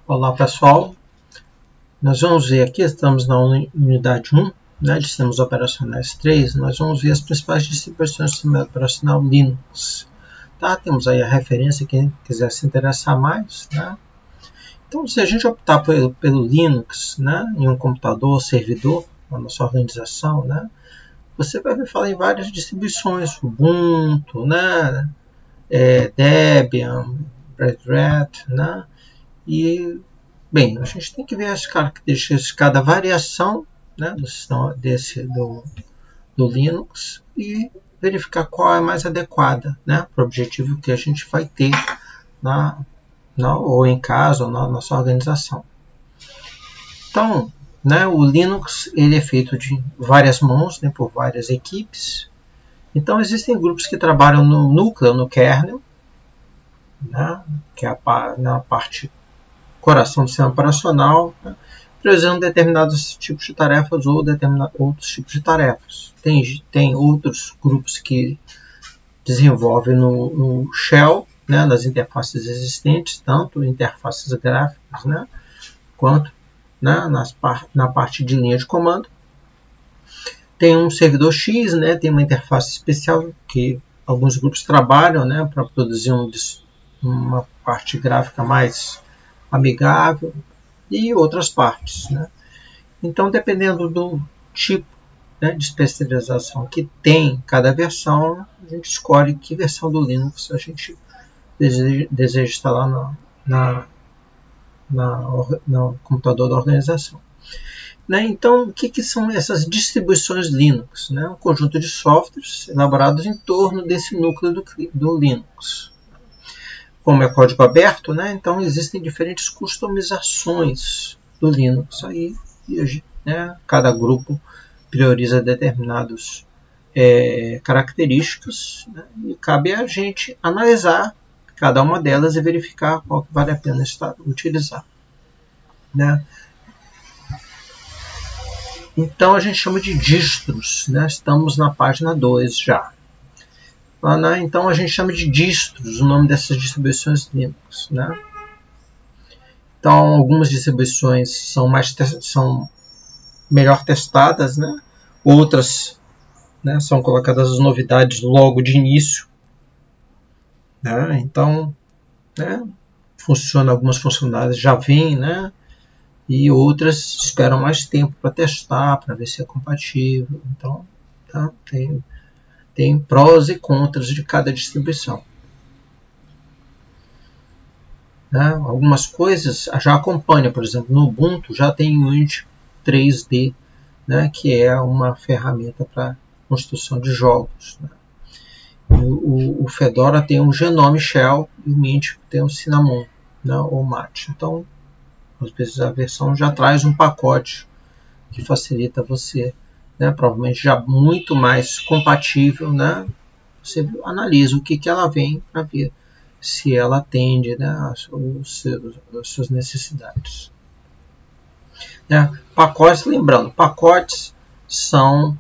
Olá pessoal, nós vamos ver aqui, estamos na unidade 1, né, de sistemas operacionais 3, nós vamos ver as principais distribuições do sistema operacional Linux. Tá? Temos aí a referência, quem quiser se interessar mais. Né? Então, se a gente optar pelo Linux, né, em um computador, servidor, na nossa organização, né, você vai me falar em várias distribuições, Ubuntu, né, Debian, Red Hat, né, e bem, a gente tem que ver as características de cada variação, né, do sistema do Linux e verificar qual é a mais adequada, né, para o objetivo que a gente vai ter ou em casa ou na nossa organização. Então, né, o Linux ele é feito de várias mãos, né, por várias equipes. Então, existem grupos que trabalham no núcleo, no kernel, né, que é na parte coração do sistema operacional, né, priorizando determinados tipos de tarefas ou outros tipos de tarefas. Tem outros grupos que desenvolvem no shell, né, nas interfaces existentes, tanto interfaces gráficas, né, quanto, né, na parte de linha de comando. Tem um servidor X, né, tem uma interface especial que alguns grupos trabalham, né, para produzir uma parte gráfica mais amigável e outras partes. Né? Então, dependendo do tipo, né, de especialização que tem cada versão, a gente escolhe que versão do Linux a gente deseja instalar no computador da organização. Né? Então, o que são essas distribuições Linux? Né? Um conjunto de softwares elaborados em torno desse núcleo do Linux. Como é código aberto, né? Então existem diferentes customizações do Linux. Aí, né, cada grupo prioriza determinadas características, né, e cabe a gente analisar cada uma delas e verificar qual que vale a pena utilizar. Né? Então a gente chama de distros. Né? Estamos na página 2 já. Então a gente chama de distros o nome dessas distribuições Linux. Né? Então algumas distribuições são melhor testadas, né? Outras, né, são colocadas as novidades logo de início. Né? Então, né, algumas funcionalidades já vêm, né? E outras esperam mais tempo para testar, para ver se é compatível. Então, tá? Tem prós e contras de cada distribuição. Né? Algumas coisas já acompanham, por exemplo, no Ubuntu já tem o Unity 3D, né, que é uma ferramenta para construção de jogos. Né? O Fedora tem um Genome Shell e o Mint tem um Cinnamon, né, ou Mate. Então, às vezes a versão já traz um pacote que facilita você, né, provavelmente já muito mais compatível. Né? Você analisa o que ela vem para ver se ela atende, né, as suas necessidades. Né? Pacotes, lembrando, pacotes são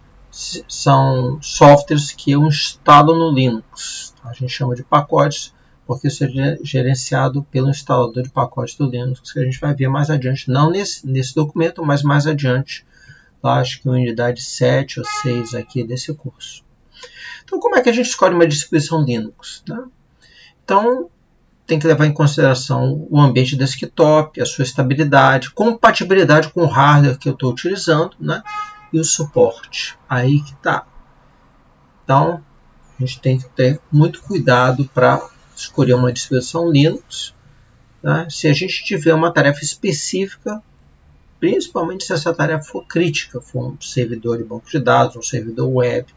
softwares que eu instalo no Linux. A gente chama de pacotes porque isso é gerenciado pelo instalador de pacotes do Linux, que a gente vai ver mais adiante, não nesse documento, mas mais adiante, lá, acho que unidade 7 ou 6 aqui desse curso. Então, como é que a gente escolhe uma distribuição Linux? Né? Então, tem que levar em consideração o ambiente desktop, a sua estabilidade, compatibilidade com o hardware que eu estou utilizando, né? E o suporte. Aí que está. Então, a gente tem que ter muito cuidado para escolher uma distribuição Linux. Né? Se a gente tiver uma tarefa específica, principalmente se essa tarefa for crítica, for um servidor de banco de dados, um servidor web,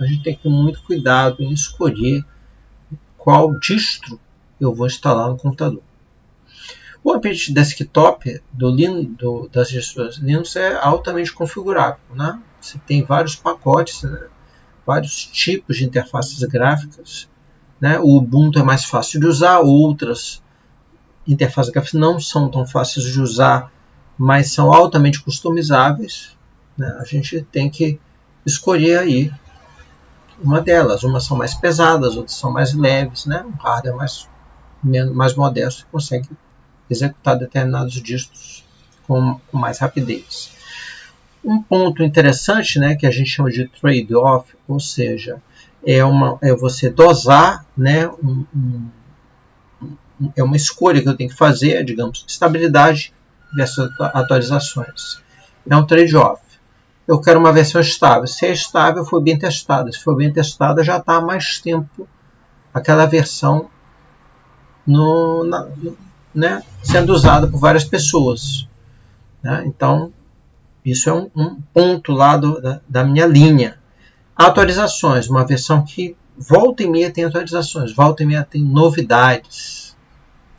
a gente tem que ter muito cuidado em escolher qual distro eu vou instalar no computador. O ambiente desktop das distribuições Linux é altamente configurável. Né? Você tem vários pacotes, né? Vários tipos de interfaces gráficas. Né? O Ubuntu é mais fácil de usar, outras interfaces gráficas não são tão fáceis de usar, mas são altamente customizáveis. Né? A gente tem que escolher aí uma delas. Umas são mais pesadas, outras são mais leves. Né? Um hardware mais modesto consegue executar determinados distros com mais rapidez. Um ponto interessante, né, que a gente chama de trade-off, ou seja, é você dosar, né, é uma escolha que eu tenho que fazer, digamos, estabilidade versus atualizações. É um trade-off. Eu quero uma versão estável. Se é estável, foi bem testada. Se for bem testada, já está há mais tempo aquela versão né, sendo usada por várias pessoas. Né? Então, isso é um ponto lá da minha linha. Atualizações, uma versão que volta e meia tem atualizações, volta e meia tem novidades.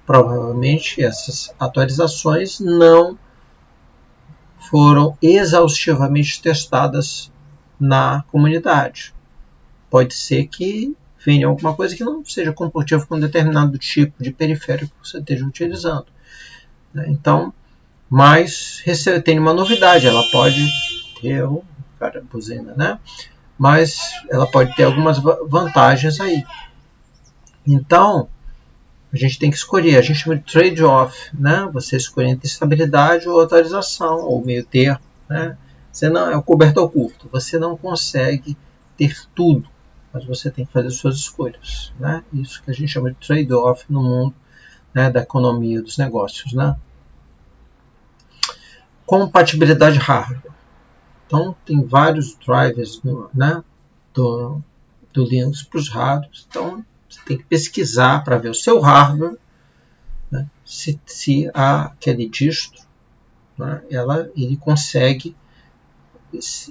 Provavelmente essas atualizações não foram exaustivamente testadas na comunidade. Pode ser que venha alguma coisa que não seja compatível com um determinado tipo de periférico que você esteja utilizando. Então, mas tem uma novidade, ela pode ter buzina, né? Mas ela pode ter algumas vantagens aí. Então, a gente tem que escolher, a gente chama de trade-off, né? Você escolhe entre estabilidade ou atualização, ou meio termo, né? Você não, é o cobertor curto, você não consegue ter tudo, mas você tem que fazer suas escolhas, né? Isso que a gente chama de trade-off no mundo, né, da economia dos negócios, né? Compatibilidade hardware. Então, tem vários drivers, né, do Linux para os hardwares. Então, você tem que pesquisar para ver o seu hardware, né, se aquele distro, né, ele consegue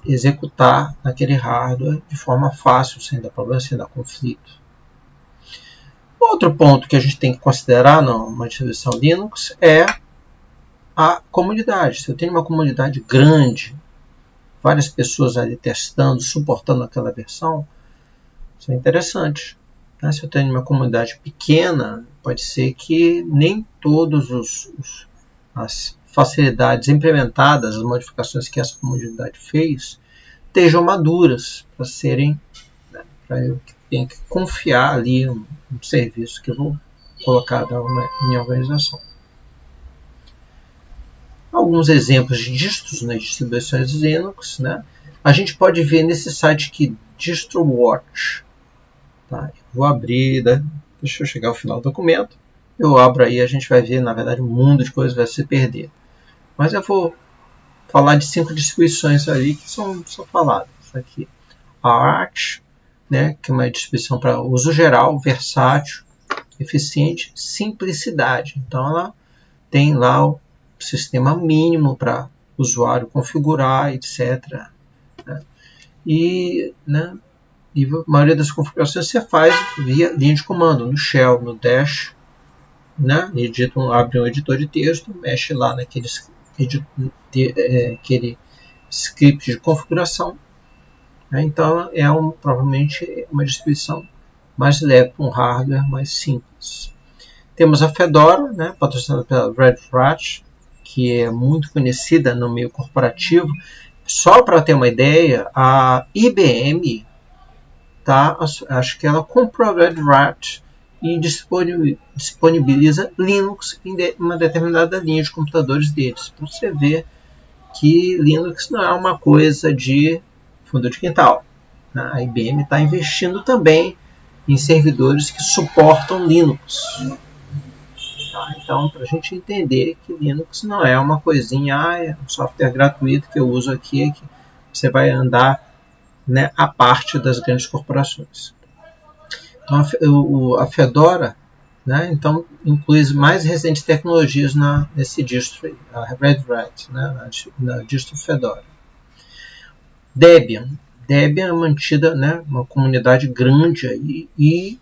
executar naquele hardware de forma fácil, sem dar problema, sem dar conflito. Outro ponto que a gente tem que considerar numa distribuição Linux é a comunidade. Se eu tenho uma comunidade grande, várias pessoas ali testando, suportando aquela versão, isso é interessante. Se eu tenho uma comunidade pequena, pode ser que nem todas as facilidades implementadas, as modificações que essa comunidade fez, estejam maduras para serem, né, para eu tenho que confiar ali um serviço que eu vou colocar na minha organização. Alguns exemplos de distros, né, distribuições Linux, né? A gente pode ver nesse site aqui, DistroWatch. Tá? Vou abrir, né? Deixa eu chegar ao final do documento. Eu abro aí, a gente vai ver, na verdade, um mundo de coisas vai se perder. Mas eu vou falar de 5 distribuições ali que são faladas. Aqui, a Arch, né, que é uma distribuição para uso geral, versátil, eficiente, simplicidade. Então, ela tem lá o sistema mínimo para o usuário configurar, etc. Né? E a maioria das configurações você faz via linha de comando, no shell, no dash, né? Abre um editor de texto, mexe lá naquele aquele script de configuração. Né? Então, provavelmente uma distribuição mais leve, com um hardware mais simples. Temos a Fedora, né, patrocinada pela Red Hat, que é muito conhecida no meio corporativo. Só para ter uma ideia, a IBM, acho que ela comprou a Red Hat e disponibiliza Linux em uma determinada linha de computadores deles. Então você vê que Linux não é uma coisa de fundo de quintal. A IBM está investindo também em servidores que suportam Linux. Então, para a gente entender que Linux não é uma coisinha, é um software gratuito que eu uso aqui, que você vai andar, né, à parte das grandes corporações. Então, a Fedora, né, então, inclui mais recentes tecnologias nesse distro, a Red Hat, né, na distro Fedora. Debian é mantida, né, uma comunidade grande aí, e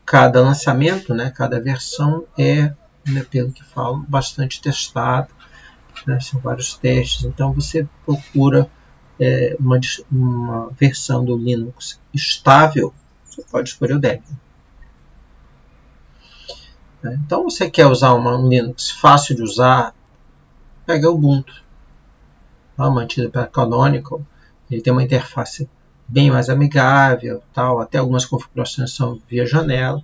cada lançamento, né, cada versão né, pelo que falo, bastante testado, né, são vários testes. Então você procura uma versão do Linux estável, você pode escolher o Debian. Então você quer usar um Linux fácil de usar, pega o Ubuntu, mantido pela Canonical. Ele tem uma interface bem mais amigável, até algumas configurações são via janela.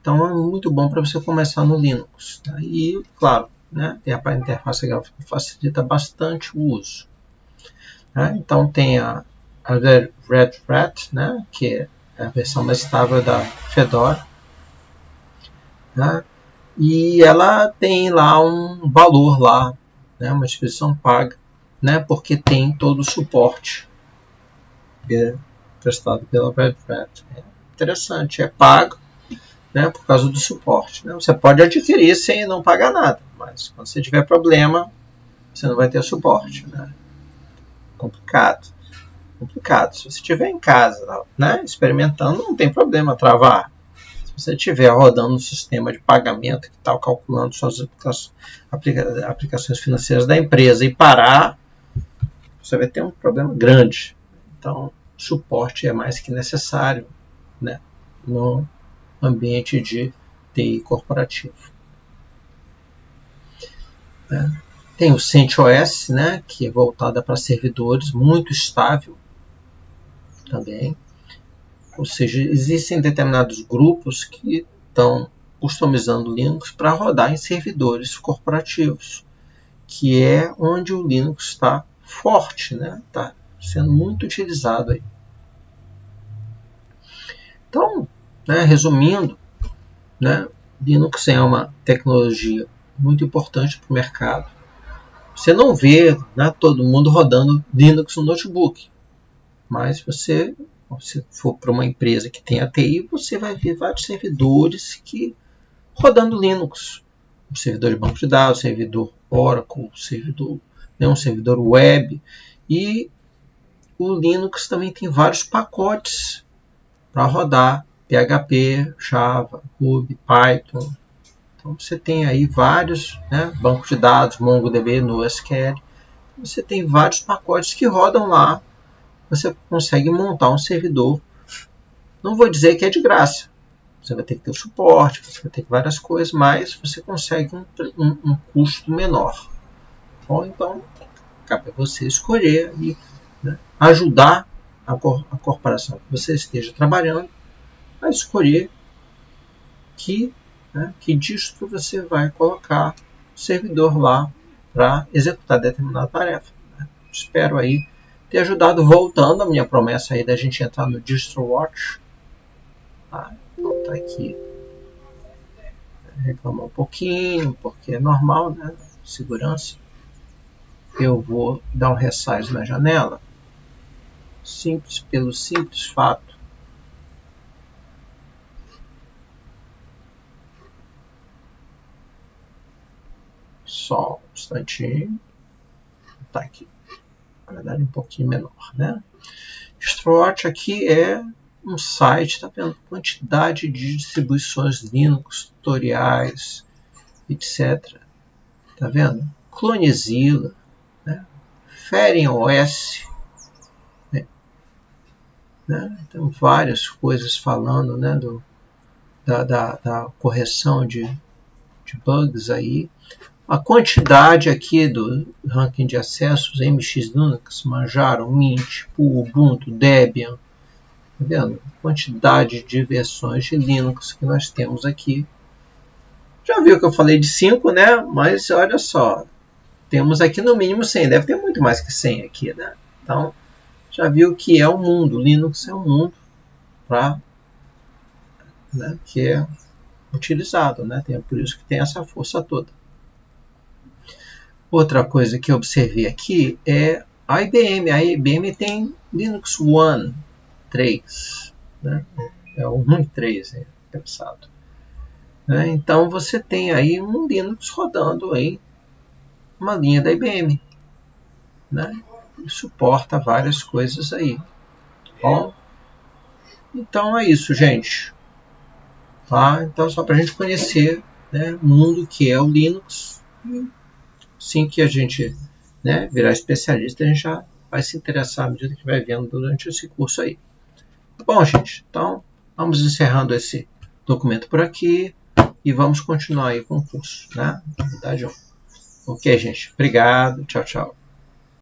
Então é muito bom para você começar no Linux. E, claro, né, tem a interface gráfica que facilita bastante o uso. Né? Então tem a Red Hat, né, que é a versão mais estável da Fedora. Né? E ela tem lá um valor lá, né, uma distribuição paga, né, porque tem todo o suporte prestado pela Red Hat. É interessante, é pago, né, por causa do suporte. Né? Você pode adquirir sem não pagar nada, mas quando você tiver problema, você não vai ter suporte. Né? Complicado. Se você estiver em casa, né, experimentando, não tem problema travar. Se você estiver rodando um sistema de pagamento que está calculando suas aplicações financeiras da empresa e parar, você vai ter um problema grande. Então, suporte é mais que necessário, né, no ambiente de TI corporativo. Né? Tem o CentOS, né, que é voltada para servidores, muito estável também. Ou seja, existem determinados grupos que estão customizando o Linux para rodar em servidores corporativos, que é onde o Linux está forte, né? Está sendo muito utilizado aí. Então, né, resumindo, né, Linux é uma tecnologia muito importante para o mercado. Você não vê, né, todo mundo rodando Linux no notebook, mas se for para uma empresa que tem ATI, você vai ver vários servidores rodando Linux. Um servidor de banco de dados, servidor Oracle, um servidor web. E o Linux também tem vários pacotes para rodar PHP, Java, Ruby, Python. Então você tem aí vários, né, bancos de dados, MongoDB, NoSQL. Você tem vários pacotes que rodam lá. Você consegue montar um servidor. Não vou dizer que é de graça. Você vai ter que ter o suporte, você vai ter várias coisas, mas você consegue um custo menor. Bom, então, cabe a você escolher e, né, ajudar a corporação que você esteja trabalhando a escolher que distro você vai colocar o servidor lá para executar determinada tarefa. Né? Espero aí ter ajudado, voltando à minha promessa aí da gente entrar no DistroWatch. Tá? Vou voltar aqui, reclamar um pouquinho, porque é normal, né? Segurança. Eu vou dar um resize na janela, pelo simples fato só um instantinho. Tá aqui, na verdade um pouquinho menor, né? DistroWatch aqui é um site, tá vendo? Quantidade de distribuições Linux, tutoriais, etc. Tá vendo? Clonezilla, né? FairenOS, né? Tem várias coisas falando, né, da correção de bugs aí. A quantidade aqui do ranking de acessos, MX Linux, Manjaro, Mint, Ubuntu, Debian, tá vendo? Quantidade de versões de Linux que nós temos aqui. Já viu que eu falei de 5, né? Mas olha só, temos aqui no mínimo 100, deve ter muito mais que 100 aqui, né? Então, já viu que é um mundo, Linux é um mundo né, que é utilizado, né? Por isso que tem essa força toda. Outra coisa que eu observei aqui é a IBM. A IBM tem Linux One 3, né? É o 1 e 3, é pensado. Né? Então você tem aí um Linux rodando aí uma linha da IBM, né? E suporta várias coisas aí. Bom, então é isso, gente. Tá? Então só para a gente conhecer, né, o mundo que é o Linux. Assim que a gente, né, virar especialista, a gente já vai se interessar à medida que vai vendo durante esse curso aí. Bom, gente, então vamos encerrando esse documento por aqui e vamos continuar aí com o curso, né? Atividade 1. Ok, gente. Obrigado. Tchau, tchau.